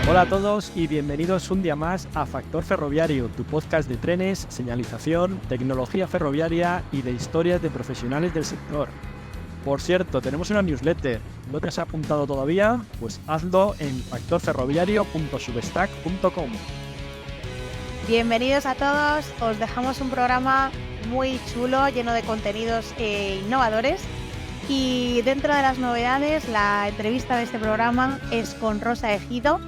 Hola a todos y bienvenidos un día más a Factor Ferroviario, tu podcast de trenes, señalización, tecnología ferroviaria y de historias de profesionales del sector. Por cierto, tenemos una newsletter. ¿No te has apuntado todavía? Pues hazlo en factorferroviario.substack.com. Bienvenidos a todos, os dejamos un programa muy chulo, lleno de contenidos innovadores. Y dentro de las novedades, la entrevista de este programa es con Rosa Ejido,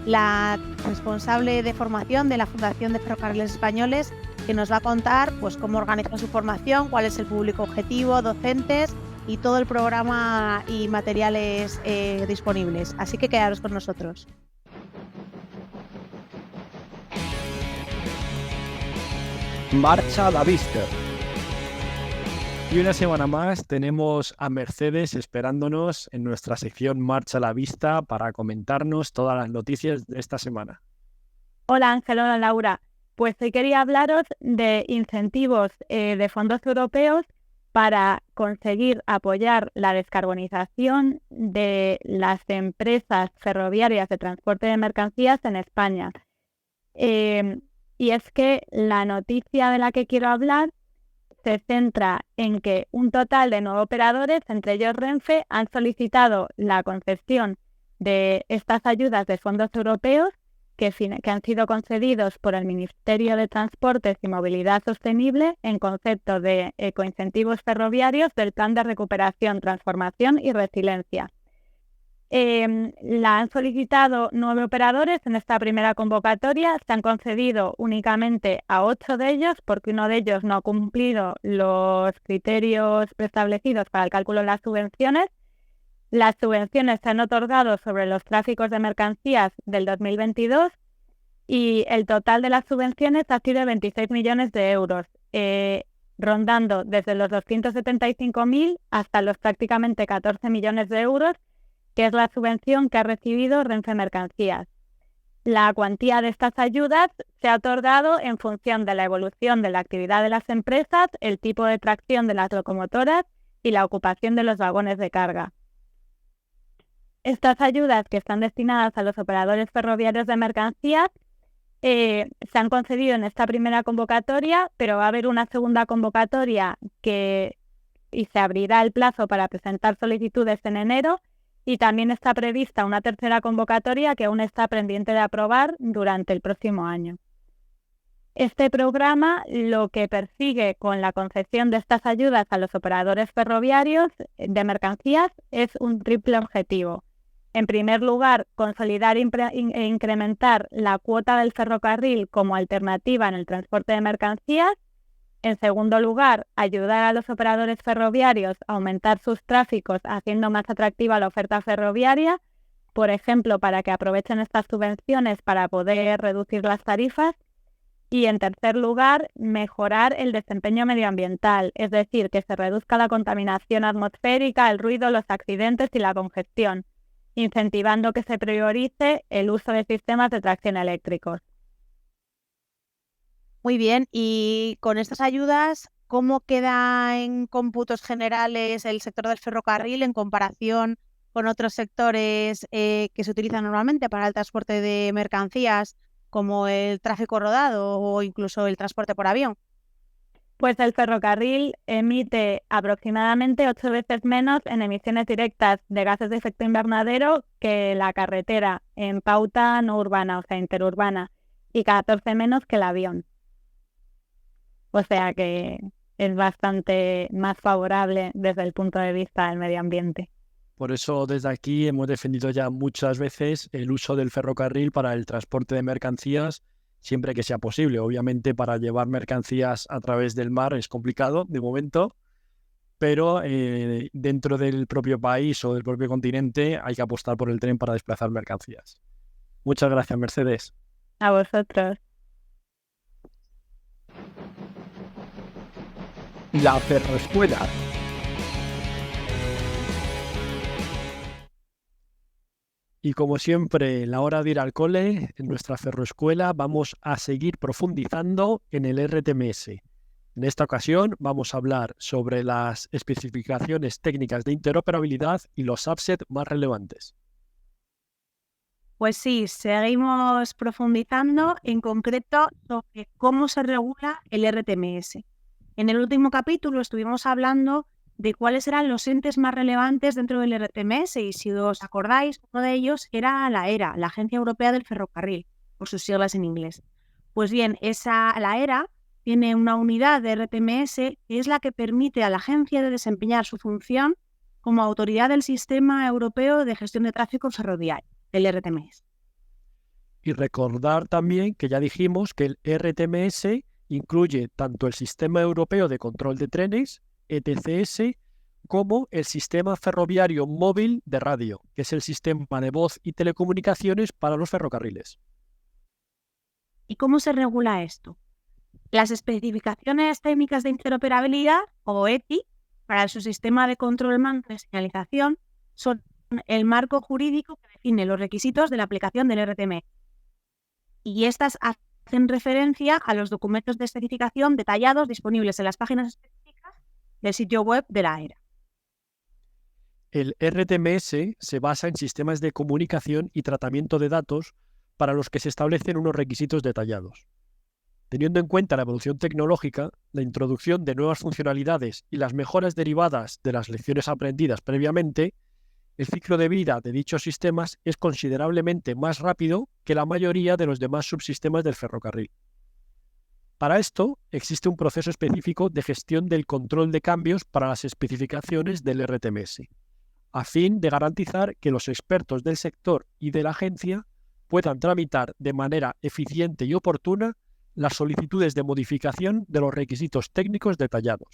la responsable de formación de la Fundación de Ferrocarriles Españoles, que nos va a contar pues, cómo organiza su formación, cuál es el público objetivo, docentes y todo el programa y materiales disponibles. Así que quedaros con nosotros. Marcha a la vista. Y una semana más tenemos a Mercedes esperándonos en nuestra sección Marcha a la Vista para comentarnos todas las noticias de esta semana. Hola Ángel, hola Laura. Pues hoy quería hablaros de incentivos de fondos europeos para conseguir apoyar la descarbonización de las empresas ferroviarias de transporte de mercancías en España. Y es que la noticia de la que quiero hablar se centra en que un total de 9 operadores, entre ellos Renfe, han solicitado la concesión de estas ayudas de fondos europeos que han sido concedidos por el Ministerio de Transportes y Movilidad Sostenible en concepto de ecoincentivos ferroviarios del Plan de Recuperación, Transformación y Resiliencia. La han solicitado 9 operadores en esta primera convocatoria. Se han concedido únicamente a 8 de ellos porque uno de ellos no ha cumplido los criterios preestablecidos para el cálculo de las subvenciones. Las subvenciones se han otorgado sobre los tráficos de mercancías del 2022 y el total de las subvenciones ha sido de 26 millones de euros, rondando desde los 275.000 hasta los prácticamente 14 millones de euros, que es la subvención que ha recibido Renfe Mercancías. La cuantía de estas ayudas se ha otorgado en función de la evolución de la actividad de las empresas, el tipo de tracción de las locomotoras y la ocupación de los vagones de carga. Estas ayudas, que están destinadas a los operadores ferroviarios de mercancías, se han concedido en esta primera convocatoria, pero va a haber una segunda convocatoria y se abrirá el plazo para presentar solicitudes en enero. Y también está prevista una tercera convocatoria que aún está pendiente de aprobar durante el próximo año. Este programa lo que persigue con la concesión de estas ayudas a los operadores ferroviarios de mercancías es un triple objetivo. En primer lugar, consolidar e incrementar la cuota del ferrocarril como alternativa en el transporte de mercancías. En segundo lugar, ayudar a los operadores ferroviarios a aumentar sus tráficos haciendo más atractiva la oferta ferroviaria, por ejemplo, para que aprovechen estas subvenciones para poder reducir las tarifas. Y en tercer lugar, mejorar el desempeño medioambiental, es decir, que se reduzca la contaminación atmosférica, el ruido, los accidentes y la congestión, incentivando que se priorice el uso de sistemas de tracción eléctricos. Muy bien, y con estas ayudas, ¿cómo queda en cómputos generales el sector del ferrocarril en comparación con otros sectores que se utilizan normalmente para el transporte de mercancías, como el tráfico rodado o incluso el transporte por avión? Pues el ferrocarril emite aproximadamente 8 veces menos en emisiones directas de gases de efecto invernadero que la carretera en pauta no urbana, o sea, interurbana, y 14 menos que el avión. O sea que es bastante más favorable desde el punto de vista del medio ambiente. Por eso desde aquí hemos defendido ya muchas veces el uso del ferrocarril para el transporte de mercancías siempre que sea posible. Obviamente para llevar mercancías a través del mar es complicado de momento, pero dentro del propio país o del propio continente hay que apostar por el tren para desplazar mercancías. Muchas gracias, Mercedes. A vosotros. La Ferroescuela. Y como siempre, la hora de ir al cole, en nuestra Ferroescuela vamos a seguir profundizando en el RTMS. En esta ocasión vamos a hablar sobre las especificaciones técnicas de interoperabilidad y los subsets más relevantes. Pues sí, seguimos profundizando en concreto sobre cómo se regula el RTMS. En el último capítulo estuvimos hablando de cuáles eran los entes más relevantes dentro del RTMS y si os acordáis, uno de ellos era la ERA, la Agencia Europea del Ferrocarril, por sus siglas en inglés. Pues bien, la ERA tiene una unidad de RTMS que es la que permite a la agencia de desempeñar su función como autoridad del Sistema Europeo de Gestión de Tráfico Ferroviario, el RTMS. Y recordar también que ya dijimos que el RTMS incluye tanto el Sistema Europeo de Control de Trenes, ETCS, como el Sistema Ferroviario Móvil de Radio, que es el sistema de voz y telecomunicaciones para los ferrocarriles. ¿Y cómo se regula esto? Las especificaciones técnicas de interoperabilidad, o ETI, para su sistema de control mando de señalización, son el marco jurídico que define los requisitos de la aplicación del RTMS. Y estas hacen referencia a los documentos de especificación detallados disponibles en las páginas específicas del sitio web de la ERA. El RTMS se basa en sistemas de comunicación y tratamiento de datos para los que se establecen unos requisitos detallados. Teniendo en cuenta la evolución tecnológica, la introducción de nuevas funcionalidades y las mejoras derivadas de las lecciones aprendidas previamente, el ciclo de vida de dichos sistemas es considerablemente más rápido que la mayoría de los demás subsistemas del ferrocarril. Para esto, existe un proceso específico de gestión del control de cambios para las especificaciones del RTMS, a fin de garantizar que los expertos del sector y de la agencia puedan tramitar de manera eficiente y oportuna las solicitudes de modificación de los requisitos técnicos detallados.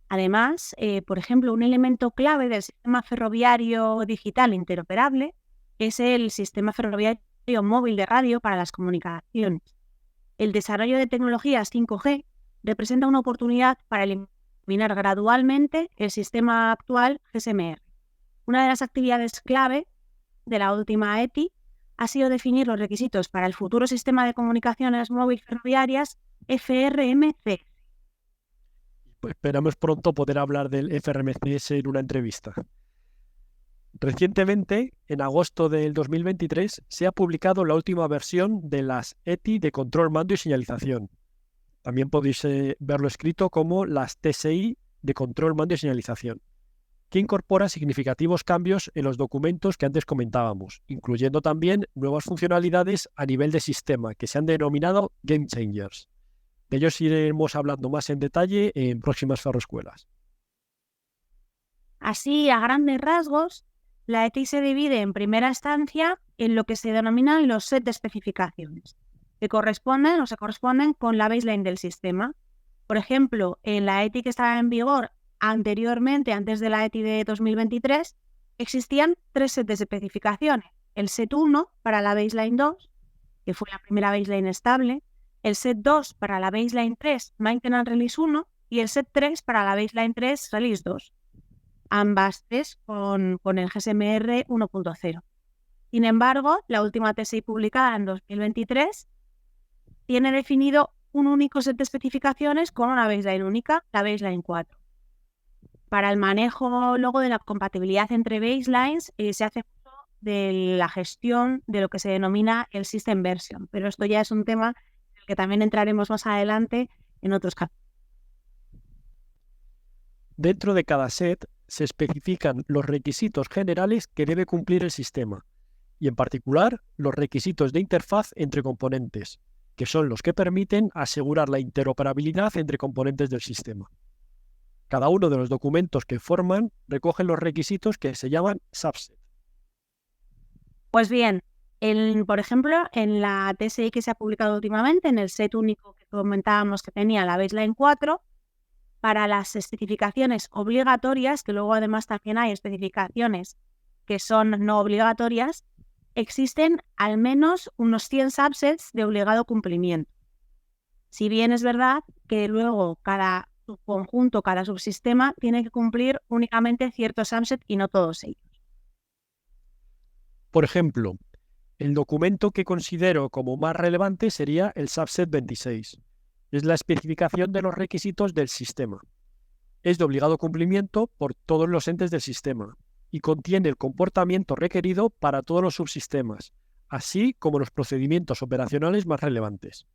Además, por ejemplo, un elemento clave del sistema ferroviario digital interoperable es el sistema ferroviario móvil de radio para las comunicaciones. El desarrollo de tecnologías 5G representa una oportunidad para eliminar gradualmente el sistema actual GSM-R. Una de las actividades clave de la última ETI ha sido definir los requisitos para el futuro sistema de comunicaciones móvil ferroviarias FRMC. Pues esperamos pronto poder hablar del FRMCS en una entrevista. Recientemente, en agosto del 2023, se ha publicado la última versión de las ETI de control, mando y señalización. También podéis verlo escrito como las TSI de control, mando y señalización, que incorpora significativos cambios en los documentos que antes comentábamos, incluyendo también nuevas funcionalidades a nivel de sistema que se han denominado Game Changers. De ellos iremos hablando más en detalle en próximas ferroescuelas. Así, a grandes rasgos, la ETI se divide en primera instancia en lo que se denominan los sets de especificaciones, que corresponden o se corresponden con la baseline del sistema. Por ejemplo, en la ETI que estaba en vigor anteriormente, antes de la ETI de 2023, existían 3 sets de especificaciones. El set 1 para la baseline 2, que fue la primera baseline estable, el set 2 para la baseline 3, Maintenance Release 1, y el set 3 para la baseline 3, Release 2. Ambas tres con el GSM-R 1.0. Sin embargo, la última TSI publicada en 2023 tiene definido un único set de especificaciones con una baseline única, la baseline 4. Para el manejo luego de la compatibilidad entre baselines se hace uso de la gestión de lo que se denomina el System Version, pero esto ya es un tema en el que también entraremos más adelante en otros capítulos. Dentro de cada set se especifican los requisitos generales que debe cumplir el sistema, y en particular los requisitos de interfaz entre componentes, que son los que permiten asegurar la interoperabilidad entre componentes del sistema. Cada uno de los documentos que forman recogen los requisitos que se llaman subset. Pues bien, por ejemplo, en la TSI que se ha publicado últimamente, en el set único que comentábamos que tenía la baseline 4, para las especificaciones obligatorias, que luego además también hay especificaciones que son no obligatorias, existen al menos unos 100 subsets de obligado cumplimiento. Si bien es verdad que luego cada subconjunto, cada subsistema tiene que cumplir únicamente ciertos subsets y no todos ellos. Por ejemplo, el documento que considero como más relevante sería el subset 26. Es la especificación de los requisitos del sistema. Es de obligado cumplimiento por todos los entes del sistema y contiene el comportamiento requerido para todos los subsistemas, así como los procedimientos operacionales más relevantes.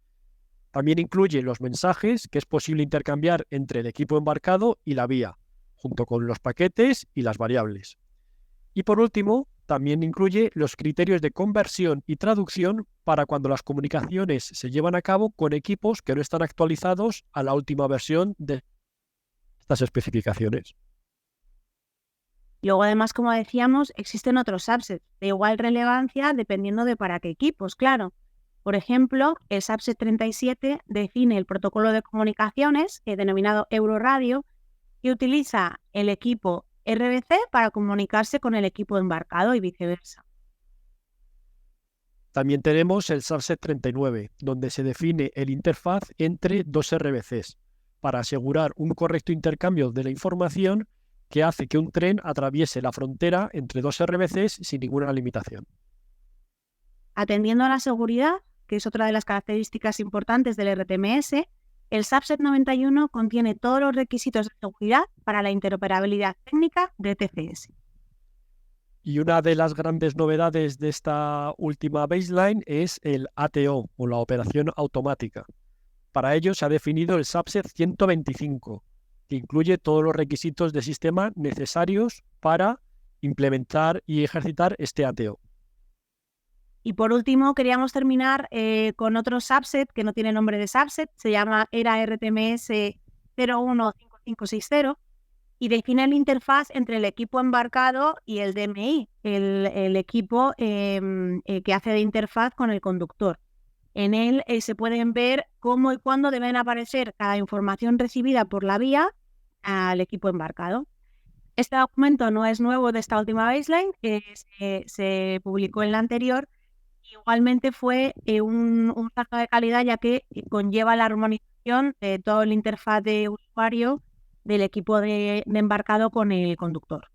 También incluye los mensajes que es posible intercambiar entre el equipo embarcado y la vía, junto con los paquetes y las variables. Y por último, también incluye los criterios de conversión y traducción para cuando las comunicaciones se llevan a cabo con equipos que no están actualizados a la última versión de estas especificaciones. Luego, además, como decíamos, existen otros subsets de igual relevancia dependiendo de para qué equipos, claro. Por ejemplo, el subset 37 define el protocolo de comunicaciones, denominado Euroradio, que utiliza el equipo RBC para comunicarse con el equipo embarcado y viceversa. También tenemos el subset 39, donde se define el interfaz entre dos RBCs, para asegurar un correcto intercambio de la información que hace que un tren atraviese la frontera entre dos RBCs sin ninguna limitación. Atendiendo a la seguridad, que es otra de las características importantes del RTMS, el subset 91 contiene todos los requisitos de seguridad para la interoperabilidad técnica de TCS. Y una de las grandes novedades de esta última baseline es el ATO, o la operación automática. Para ello se ha definido el subset 125, que incluye todos los requisitos de sistema necesarios para implementar y ejercitar este ATO. Y por último, queríamos terminar con otro subset que no tiene nombre de subset, se llama ERA RTMS 015560 y define la interfaz entre el equipo embarcado y el DMI, el equipo que hace de interfaz con el conductor. En él se pueden ver cómo y cuándo deben aparecer cada información recibida por la vía al equipo embarcado. Este documento no es nuevo de esta última baseline, se publicó en la anterior. Igualmente fue un salto de calidad, ya que conlleva la armonización de todo el interfaz de usuario del equipo de embarcado con el conductor.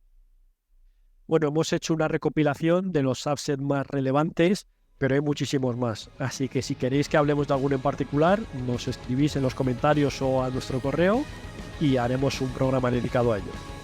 Bueno, hemos hecho una recopilación de los subsets más relevantes, pero hay muchísimos más. Así que si queréis que hablemos de alguno en particular, nos escribís en los comentarios o a nuestro correo y haremos un programa dedicado a ello.